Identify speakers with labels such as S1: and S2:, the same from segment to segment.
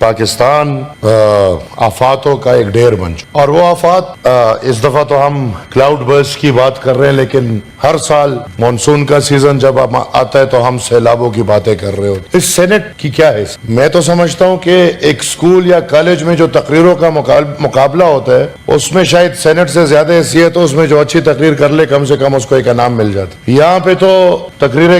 S1: پاکستان آفاتوں کا ایک ڈھیر بن چکا، اور وہ آفات اس دفعہ تو ہم کلاؤڈ برسٹ کی بات کر رہے ہیں، لیکن ہر سال مانسون کا سیزن جب آتا ہے تو ہم سیلابوں کی باتیں کر رہے ہوتے ہیں۔ اس سینٹ کی کیا ہے؟ میں تو سمجھتا ہوں کہ ایک اسکول یا کالج میں جو تقریروں کا مقابلہ ہوتا ہے اس میں شاید سینٹ سے زیادہ حیثیت ہو، اس میں جو اچھی تقریر کر لے کم سے کم اس کو ایک انعام مل جاتا ہے۔ یہاں پہ تو تقریریں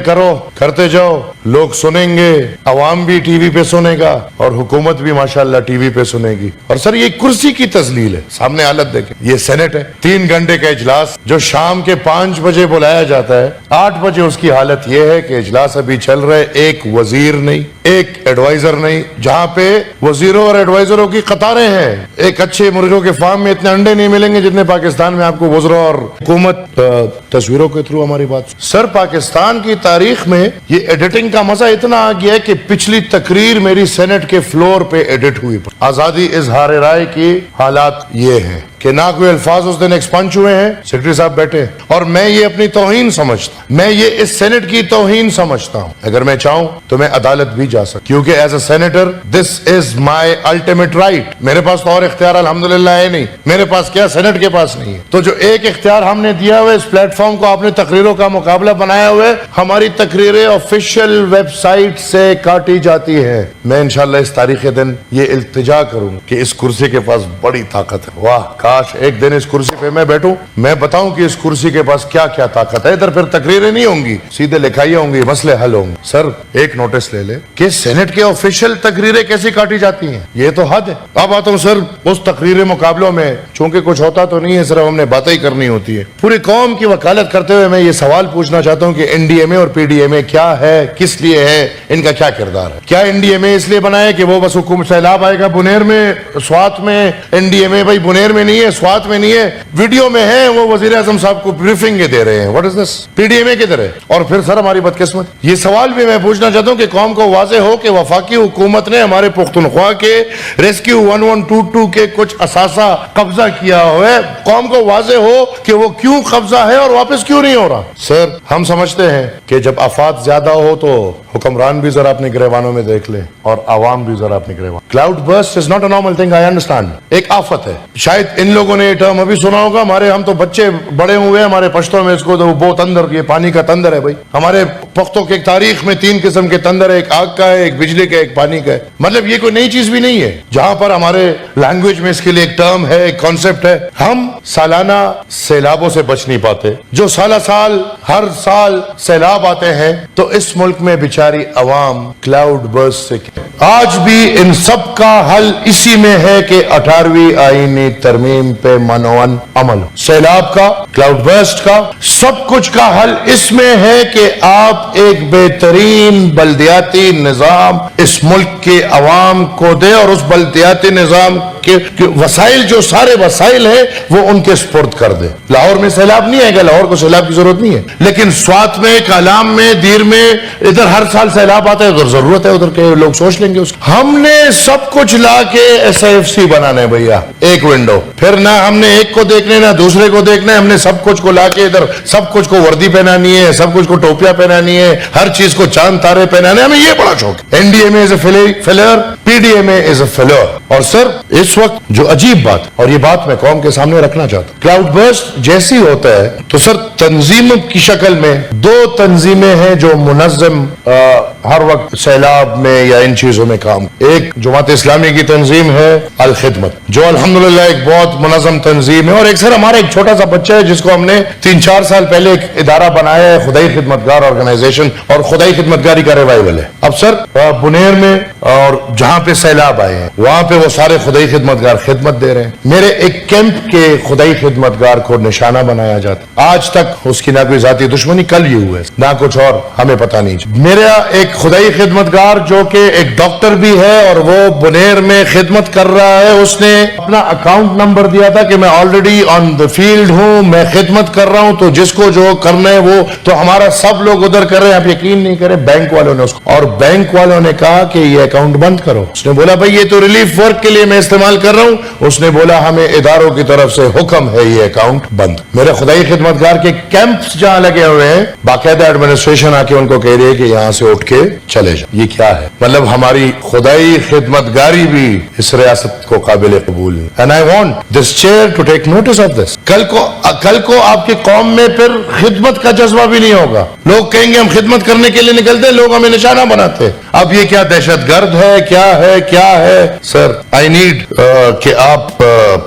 S1: کرتے جاؤ، لوگ سنیں گے، عوام بھی ٹی وی پہ سنے گا اور حکومت بھی ماشاءاللہ ٹی وی پہ سنے گی۔ اور سر یہ کرسی کی تذلیل ہے، سامنے حالت دیکھیں، یہ سینٹ ہے، 3 گھنٹے کا اجلاس جو شام کے 5 بجے بلایا جاتا ہے، 8 بجے اس کی حالت یہ ہے کہ اجلاس ابھی چل رہا ہے، ایک وزیر نہیں، ایک ایڈوائزر نہیں، جہاں پہ وزیروں اور ایڈوائزروں کی قطاریں ہیں۔ ایک اچھے مرغوں کے فارم میں اتنے انڈے نہیں ملیں گے جتنے پاکستان میں آپ کو وزراء اور حکومت تصویروں کے تھرو ہماری بات۔ سر پاکستان کی تاریخ میں یہ ایڈیٹنگ کا مزہ اتنا آ گیا ہے کہ پچھلی تقریر میری سینٹ کے فلور پہ ایڈٹ ہوئی۔ آزادی اظہار رائے کی حالات یہ ہیں کہ نہ کوئی الفاظ اس دن ایکسپنج ہوئے ہیں، سیکرٹری صاحب بیٹھے، اور میں یہ اپنی توہین سمجھتا ہوں، میں یہ اس سینٹ کی توہین سمجھتا ہوں۔ اگر میں چاہوں تو میں عدالت بھی جا سکتا، کیونکہ as a senator this is my ultimate right. میرے پاس تو اور اختیار الحمدللہ ہے نہیں، میرے پاس کیا سینٹ کے پاس نہیں ہے۔ تو جو ایک اختیار ہم نے دیا ہوا ہے، اس پلیٹ فارم کو آپ نے تقریروں کا مقابلہ بنایا ہوا ہے، ہماری تقریریں آفیشیل ویب سائٹ سے کاٹی جاتی ہے۔ میں انشاءاللہ اس تاریخی دن یہ التجا کروں کہ اس کرسی کے پاس بڑی طاقت ہے۔ واہ کاش ایک دن اس کرسی پہ میں بیٹھوں، میں بتاؤں کہ اس کرسی کے پاس کیا کیا طاقت ہے۔ ادھر پھر تقریریں نہیں ہوں گی، سیدھے لکھائیاں ہوں گی، مسئلے حل ہوں گے۔ سر ایک نوٹس لے لے کہ سینٹ کے آفیشیل تقریریں کیسی کاٹی جاتی ہیں، یہ تو حد ہے۔ اب آتا ہوں سر اس تقریر مقابلوں میں، چونکہ کچھ ہوتا تو نہیں ہے، صرف ہم نے باتیں ہی کرنی ہوتی ہے۔ پوری قوم کی وکالت کرتے ہوئے میں یہ سوال پوچھنا چاہتا ہوں کہ این ڈی ایم اے اور پی ڈی ایم اے کیا ہے، کس لیے ہے، ان کا کیا کردار ہے؟ کیا این ڈی ایم اے اس لیے بنا ہے کہ وہ بس حکومت سیلاب آئے گا بنیر میں، سوات میں؟ این ڈی ایم اے بھائی بنیر میں نہیں ہے، سوات میں نہیں ہے، ویڈیو میں ہے، وہ وزیر اعظم صاحب کو بریفنگ دے رہے ہیں۔ What is this? P D M A کدھر ہے؟ اور پھر سر ہماری بدقسمت، یہ سوال بھی میں پوچھنا چاہتا ہوں کہ قوم کو واضح ہو کہ وفاقی حکومت نے ہمارے پختونخوا کے ریسکیو 1122 کے کچھ اثاثہ قبضہ کیا ہوا ہے، قوم کو واضح ہو کہ وہ کیوں قبضہ ہے اور واپس کیوں نہیں ہو رہا۔ سر ہم سمجھتے ہیں کہ جب آفات زیادہ ہو تو حکمران بھی ذرا اپنے گریبانوں میں دیکھ لیں اور عوام بھی ذرا اپنے گریبان۔ Cloud burst is not a normal thing, I understand, ایک آفت ہے۔ شاید ان لوگوں نے یہ ٹرم ابھی سنا ہوگا، ہم تو بچے بڑے ہوئے، ہمارے پشتوں میں اس کو وہ تندر، یہ پانی کا تندر ہے بھائی۔ ہمارے پختوں کے تاریخ میں 3 قسم کے تندر ہے، ایک آگ کا ہے، ایک بجلی کا ہے، ایک پانی کا ہے۔ مطلب یہ کوئی نئی چیز بھی نہیں ہے، جہاں پر ہمارے لینگویج میں اس کے لیے ایک ٹرم ہے، ایک کانسیپٹ ہے۔ ہم سالانہ سیلابوں سے بچ نہیں پاتے، جو ہر سال سیلاب آتے ہیں، تو اس ملک میں بیچاری عوام کلاؤڈ برسٹ سے آج بھی ان سب کا حل اسی میں ہے کہ 18ویں آئینی ترمیم پہ منون عمل۔ سیلاب کا، کلاؤڈ برسٹ کا، سب کچھ کا حل اس میں ہے کہ آپ ایک بہترین بلدیاتی نظام اس ملک کے عوام کو دے، اور اس بلدیاتی نظام کے وسائل، جو سارے وسائل ہیں، وہ ان کے سپرد کر دے۔ لاہور میں سیلاب نہیں آئے گا، لاہور کو سیلاب کی ضرورت نہیں ہے، لیکن سوات میں، کالام میں، دیر میں، ادھر ہر سال سیلاب آتا ہے، ادھر ضرورت ہے، ادھر کے لوگ سوچ لیں گے اس کی۔ ہم نے سب کچھ لا کے ایس آئی ایف سی بنانا ہے بھیا، ایک ونڈو، پھر نہ ہم نے ایک کو دیکھنے نہ دوسرے کو دیکھنا ہے، ہم نے سب کچھ کو لا کے ادھر سب کچھ کو وردی پہنانی ہے، سب کچھ کو ٹوپیاں پہنانی ہے، ہر چیز کو چاند تارے پہنانے، ہمیں یہ بڑا شوق ہے۔ این ڈی ایم اے از اے فیلر، پی ڈی ایم اے از اے فیلر۔ اور سر اس وقت جو عجیب بات، اور یہ بات میں قوم کے سامنے رکھنا چاہتا ہوں، کلاؤڈ برسٹ جیسی ہوتا ہے تو سر تنظیم کی شکل میں 2 تنظیمیں ہیں جو منظم ہر وقت سیلاب میں یا ان چیزوں میں کام۔ ایک جماعت اسلامی کی تنظیم ہے الخدمت، جو الحمدللہ ایک بہت منظم تنظیم ہے، اور ایک سر ہمارا ایک چھوٹا سا بچہ ہے جس کو ہم نے 3-4 سال پہلے ایک ادارہ بنایا ہے، خدائی خدمتگار آرگنائزیشن، اور خدائی خدمتگاری کا ریوائول ہے۔ اب سر بنیر میں اور جہاں پہ سیلاب آئے ہیں وہاں پہ وہ سارے خدائی خدمتگار خدمت دے رہے ہیں۔ میرے ایک کیمپ کے خدائی خدمتگار کو نشانہ بنایا جاتا، آج تک اس کی نہ کوئی ذاتی دشمنی، کل یہ ہوا ہے، نہ کچھ اور، ہمیں پتہ نہیں۔ میرا ایک خدائی خدمتگار جو کہ ایک ڈاکٹر بھی ہے اور وہ بنیر میں خدمت کر رہا ہے، اس نے اپنا اکاؤنٹ نمبر دیا تھا کہ میں آلریڈی آن دا فیلڈ ہوں، میں خدمت کر رہا ہوں، تو جس کو جو کرنا ہے وہ، تو ہمارا سب لوگ ادھر کر رہے ہیں۔ آپ یقین نہیں کریں، بینک والوں نے اس کو، اور بینک والوں نے کہا کہ یہ اکاؤنٹ بند کرو۔ اس نے بولا بھائی یہ تو ریلیف ورک کے لیے میں استعمال استعمال کر رہا ہوں، اس نے بولا ہمیں اداروں کی طرف سے حکم ہے یہ اکاؤنٹ بند۔ میرے خدائی خدمتگار کے کیمپس جہاں لگے ہوئے ہیں، باقاعدہ ایڈمنسٹریشن آ کے ان کو کہہ رہی ہے کہ یہاں سے اٹھ کے چلے جائیں۔ یہ کیا ہے؟ مطلب ہماری خدائی خدمتگاری بھی اس ریاست کو قابل قبول نہیں۔ And I want this chair to take notice of this. کل کو آپ کی قوم میں پھر خدمت کا جذبہ بھی نہیں ہوگا، لوگ کہیں گے ہم خدمت کرنے کے لیے نکلتے ہیں، لوگ ہمیں نشانہ بناتے ہیں۔ اب یہ کیا دہشت گرد ہے، کیا ہے سر؟ آئی نیڈ کہ آپ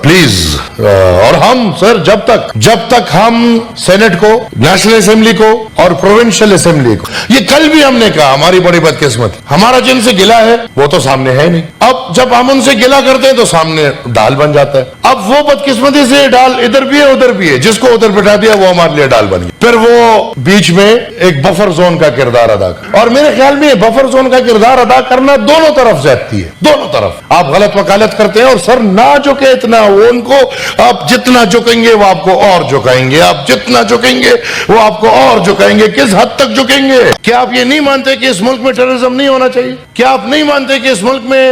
S1: پلیز، اور ہم سر جب تک ہم سینٹ کو، نیشنل اسمبلی کو اور پروونشل اسمبلی کو، یہ کل بھی ہم نے کہا ہماری بڑی بدقسمت، ہمارا جن سے گلا ہے وہ تو سامنے ہے نہیں، اب جب ہم ان سے گلا کرتے ہیں تو سامنے ڈال بن جاتا ہے۔ اب وہ بدقسمتی سے ڈال ادھر بھی ہے ادھر بھی ہے، جس کو ادھر بٹھا دیا وہ ہمارے لیے ڈال بن گیا، پھر وہ بیچ میں ایک بفر زون کا کردار ادا کر، اور میرے خیال میں بفر زون کا کردار ادا کرنا دونوں طرف زیادتی ہے، دونوں طرف۔ آپ غلط وکالت کرتے ہیں اور سر نہ جھکے اتنا، وہ ان کو آپ جتنا جھکیں گے وہ آپ کو اور جھکائیں گے، آپ جتنا جھکیں گے وہ آپ کو اور جھکائیں گے۔ کس حد تک جھکیں گے؟ کیا آپ یہ نہیں مانتے کہ اس ملک میں ٹیررزم نہیں ہونا چاہیے؟ کیا آپ نہیں مانتے کہ اس ملک میں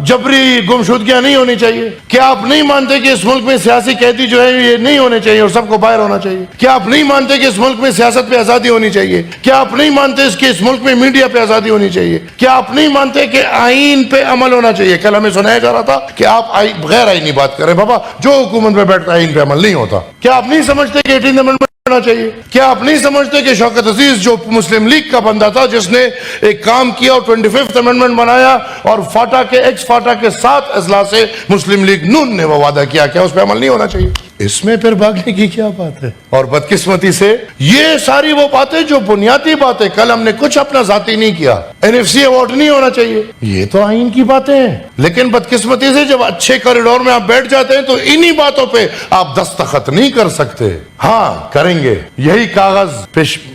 S1: جبری گمشدگیاں نہیں ہونی چاہیے؟ کیا آپ نہیں مانتے کہ اس ملک میں سیاسی قیدی جو ہے یہ نہیں ہونے چاہیے اور سب کو باہر ہونا چاہیے؟ کیا آپ نہیں مانتے کہ اس ملک میں سیاست پہ آزادی ہونی چاہیے؟ کیا آپ نہیں مانتے کہ اس ملک میں میڈیا پہ آزادی ہونی چاہیے؟ کیا آپ نہیں مانتے کہ آئین پہ عمل ہونا چاہیے؟ کل ہمیں سنایا جا رہا تھا کہ آپ غیر آئینی بات کریں، بابا جو حکومت پہ بیٹھتا ہے آئین پہ عمل نہیں ہوتا۔ کیا آپ نہیں سمجھتے کہ 18 امنڈمنٹ ہونا چاہیے؟ کیا آپ نہیں سمجھتے کہ شوکت عزیز جو مسلم لیگ کا بندہ تھا، جس نے ایک کام کیا اور 25th امنڈمنٹ بنایا اور فاٹا کے ایکس فاٹا کے 7 اضلاع سے مسلم لیگ نون نے وہ وعدہ کیا، کیا اس پہ عمل نہیں ہونا چاہیے؟ اس میں پھر بھاگنے کی کیا بات ہے؟ اور بدقسمتی سے یہ ساری وہ باتیں جو بنیادی باتیں، کل ہم نے کچھ اپنا ذاتی نہیں کیا، NFC ایوارڈ نہیں ہونا چاہیے، یہ تو آئین کی باتیں ہیں، لیکن بدقسمتی سے جب اچھے کوریڈور میں آپ بیٹھ جاتے ہیں تو انہی باتوں پہ آپ دستخط نہیں کر سکتے۔ ہاں کریں گے، یہی کاغذ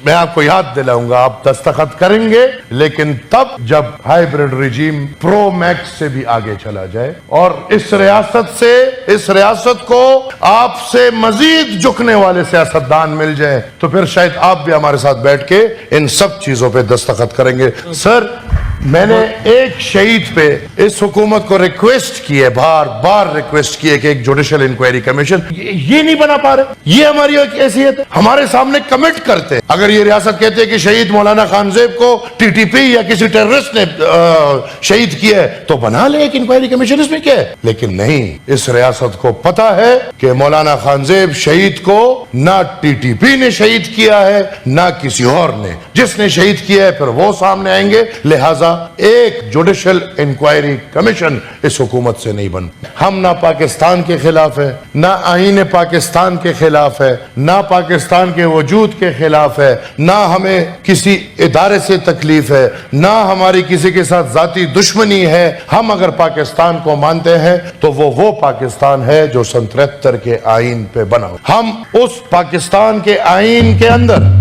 S1: میں آپ کو یاد دلاؤں گا، آپ دستخط کریں گے، لیکن تب جب ہائیبرڈ رجیم پرو میکس سے بھی آگے چلا جائے اور اس ریاست کو آپ سے مزید جھکنے والے سیاستدان مل جائیں، تو پھر شاید آپ بھی ہمارے ساتھ بیٹھ کے ان سب چیزوں پہ دستخط کریں گے۔ سر میں نے ایک شہید پہ اس حکومت کو ریکویسٹ کی ہے، بار بار ریکویسٹ کی ہے کہ ایک جوڈیشل انکوائری کمیشن، یہ نہیں بنا پا رہے، یہ ہماری ایک حیثیت ہے، ہمارے سامنے کمٹ کرتے، اگر یہ ریاست کہتے ہیں کہ شہید مولانا خان زیب کو TTP یا کسی ٹیررسٹ نے شہید کیا ہے تو بنا لے ایک انکوائری کمیشن، اس میں کیا ہے؟ لیکن نہیں، اس ریاست کو پتا ہے کہ مولانا خان زیب شہید کو نہ TTP نے شہید کیا ہے نہ کسی اور نے، جس نے شہید کیا ہے پھر وہ سامنے آئیں گے، لہذا ایک جوڈیشل انکوائری کمیشن اس حکومت سے نہیں بن۔ ہم نہ پاکستان کے خلاف ہے، نہ آئین پاکستان کے خلاف ہے، نہ پاکستان کے وجود کے خلاف ہے، نہ ہمیں کسی ادارے سے تکلیف ہے، نہ ہماری کسی کے ساتھ ذاتی دشمنی ہے۔ ہم اگر پاکستان کو مانتے ہیں تو وہ پاکستان ہے جو 73 کے آئین پہ بنا ہو۔ ہم اس پاکستان کے آئین کے اندر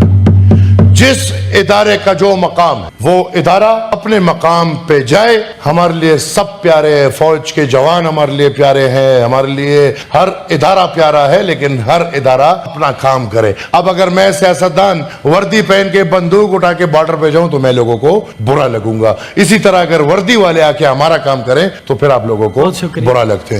S1: جس ادارے کا جو مقام ہے وہ ادارہ اپنے مقام پہ جائے۔ ہمارے لیے سب پیارے ہیں، فوج کے جوان ہمارے لیے پیارے ہیں، ہمارے لیے ہر ادارہ پیارا ہے، لیکن ہر ادارہ اپنا کام کرے۔ اب اگر میں سیاستدان وردی پہن کے بندوق اٹھا کے بارڈر پہ جاؤں تو میں لوگوں کو برا لگوں گا، اسی طرح اگر وردی والے آ کے ہمارا کام کریں تو پھر آپ لوگوں کو برا لگتے ہیں۔